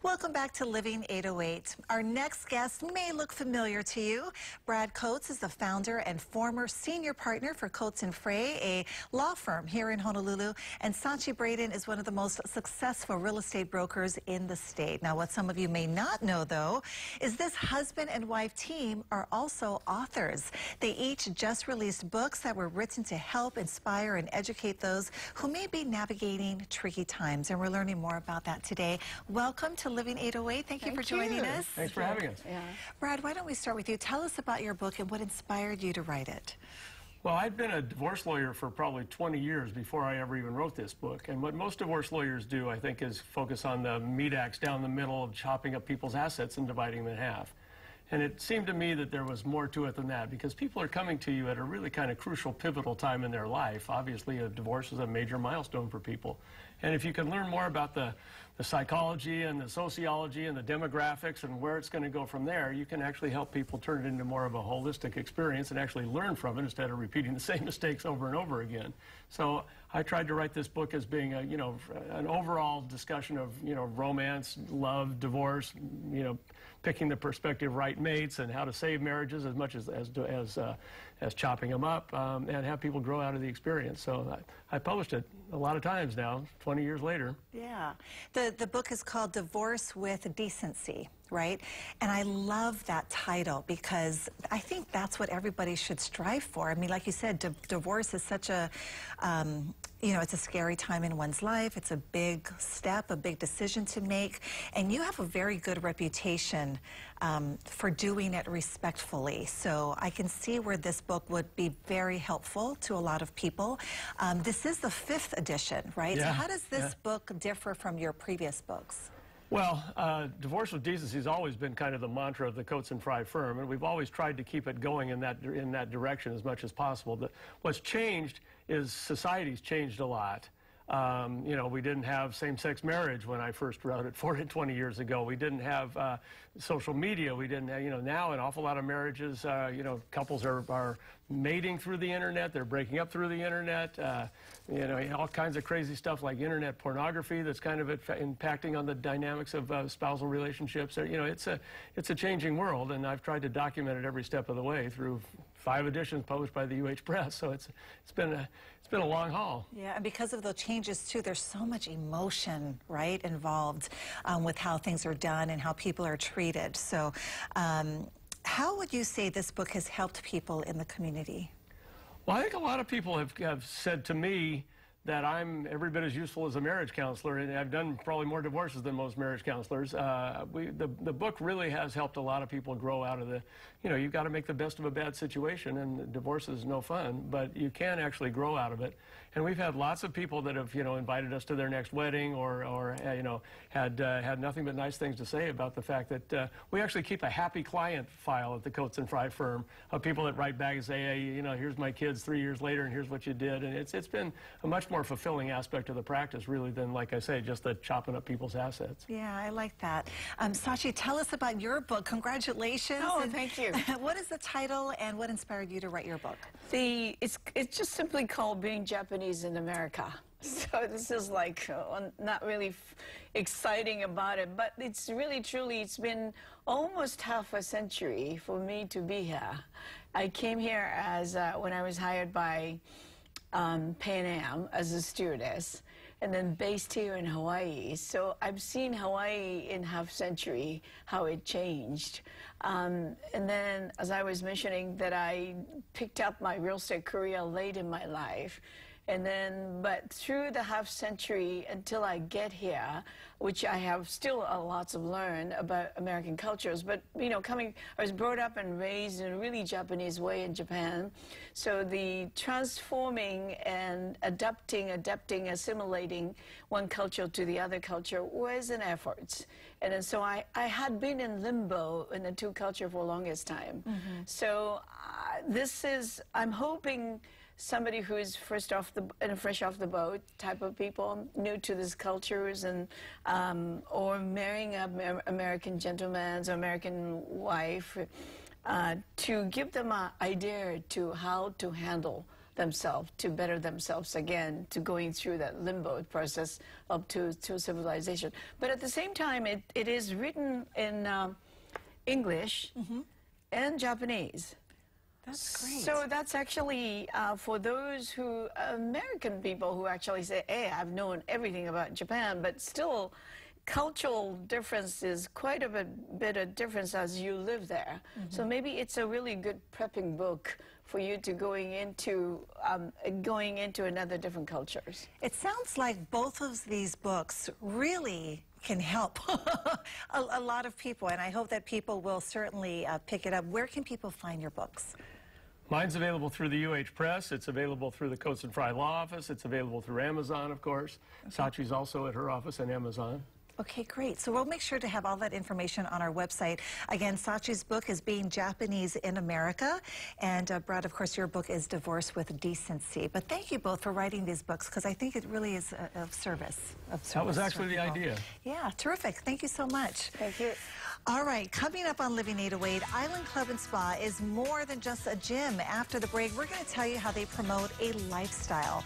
Welcome back to Living 808. Our next guest may look familiar to you. Brad Coates is the founder and former senior partner for Coates & Frey, a law firm here in Honolulu. And Sachi Braden is one of the most successful real estate brokers in the state. Now, what some of you may not know, though, is this husband and wife team are also authors. They each just released books that were written to help inspire and educate those who may be navigating tricky times. And we're learning more about that today. Welcome to Living 808. Thank you for joining us. Thanks for having us. Yeah. Brad, why don't we start with you? Tell us about your book and what inspired you to write it. Well, I'd been a divorce lawyer for probably 20 years before I ever even wrote this book. And what most divorce lawyers do, I think, is focus on the meat axe down the middle of chopping up people's assets and dividing them in half. And it seemed to me that there was more to it than that, because people are coming to you at a really kind of crucial, pivotal time in their life. Obviously, a divorce is a major milestone for people. And if you can learn more about the psychology and the sociology and the demographics and where it's going to go from there, you can actually help people turn it into more of a holistic experience and actually learn from it instead of repeating the same mistakes over and over again. So I tried to write this book as being a, an overall discussion of, romance, love, divorce, picking the prospective right mates and how to save marriages as much as chopping them up, and have people grow out of the experience. So I published it a lot of times now, 20 years later. Yeah. The book is called Divorce with Decency, right? And I love that title because I think that's what everybody should strive for. I mean, like you said, divorce is such a, it's a scary time in one's life. It's a big step, a big decision to make. And you have a very good reputation for doing it respectfully. So I can see where this book would be very helpful to a lot of people. This is the 5th edition, right? Yeah. So how does this book differ from your previous books? Well, Divorce with Decency has always been kind of the mantra of the Coates & Frey firm, and we've always tried to keep it going in that direction as much as possible. But what's changed is society's changed a lot. We didn't have same-sex marriage when I first wrote it 20 years ago. We didn't have social media. We didn't have, now an awful lot of marriages, couples are mating through the internet. They're breaking up through the internet. All kinds of crazy stuff like internet pornography that's kind of impacting on the dynamics of spousal relationships. It's a changing world, and I've tried to document it every step of the way through 5 editions published by the UH Press. So it's been a long haul. Yeah, and because of the changes too, there's so much emotion, right, involved with how things are done and how people are treated. So how would you say this book has helped people in the community? Well, I think a lot of people have said to me that I'm every bit as useful as a marriage counselor, and I've done probably more divorces than most marriage counselors. The book really has helped a lot of people grow out of the, you've got to make the best of a bad situation, and divorce is no fun, but you can actually grow out of it. And we've had lots of people that have, invited us to their next wedding or had nothing but nice things to say about the fact that we actually keep a happy client file at the Coates & Frey firm of people that write back and say, hey, here's my kids 3 years later, and here's what you did. And it's been a much more fulfilling aspect of the practice, really, than, like I say, just the chopping up people's assets. Yeah, I like that. Sachi, tell us about your book. Congratulations. Oh, thank you. What is the title, and what inspired you to write your book? It's just simply called Being Japanese in America. So this is like not really exciting about it, but it's really, truly, it's been almost half a century for me to be here. I came here as when I was hired by Pan Am as a stewardess, and then based here in Hawaii. So I've seen Hawaii in half century, how it changed. And then, as I was mentioning, that I picked up my real estate career late in my life. And then, but through the half century until I get here, which I have still lots of learn about American cultures, but I was brought up and raised in a really Japanese way in Japan. So the transforming and adapting, assimilating one culture to the other culture was an effort. And then, so I had been in limbo in the two culture for the longest time. Mm-hmm. So I'm hoping somebody who is fresh off the boat type of people, new to these cultures, and or marrying an American gentleman or American wife, to give them an idea to how to handle themselves, to better themselves again, to going through that limbo process up to civilization. But at the same time, it is written in English and Japanese. That's great. So that's actually for those who, American people who actually say, hey, I've known everything about Japan, but still cultural difference is quite a bit of difference as you live there. So maybe it's a really good prepping book for you to going into another different cultures. It sounds like both of these books really can help a lot of people, and I hope that people will certainly pick it up. Where can people find your books? Mine's available through the UH Press. It's available through the Coates and Fry Law Office. It's available through Amazon, of course. Sachi's also at her office on Amazon. Okay, great. So we'll make sure to have all that information on our website. Again, Sachi's book is Being Japanese in America. And Brad, of course, your book is Divorce with Decency. But thank you both for writing these books, because I think it really is of service. That was actually the idea. Yeah, terrific. Thank you so much. Thank you. All right, coming up on Living 808, Island Club and Spa is more than just a gym. After the break, we're going to tell you how they promote a lifestyle.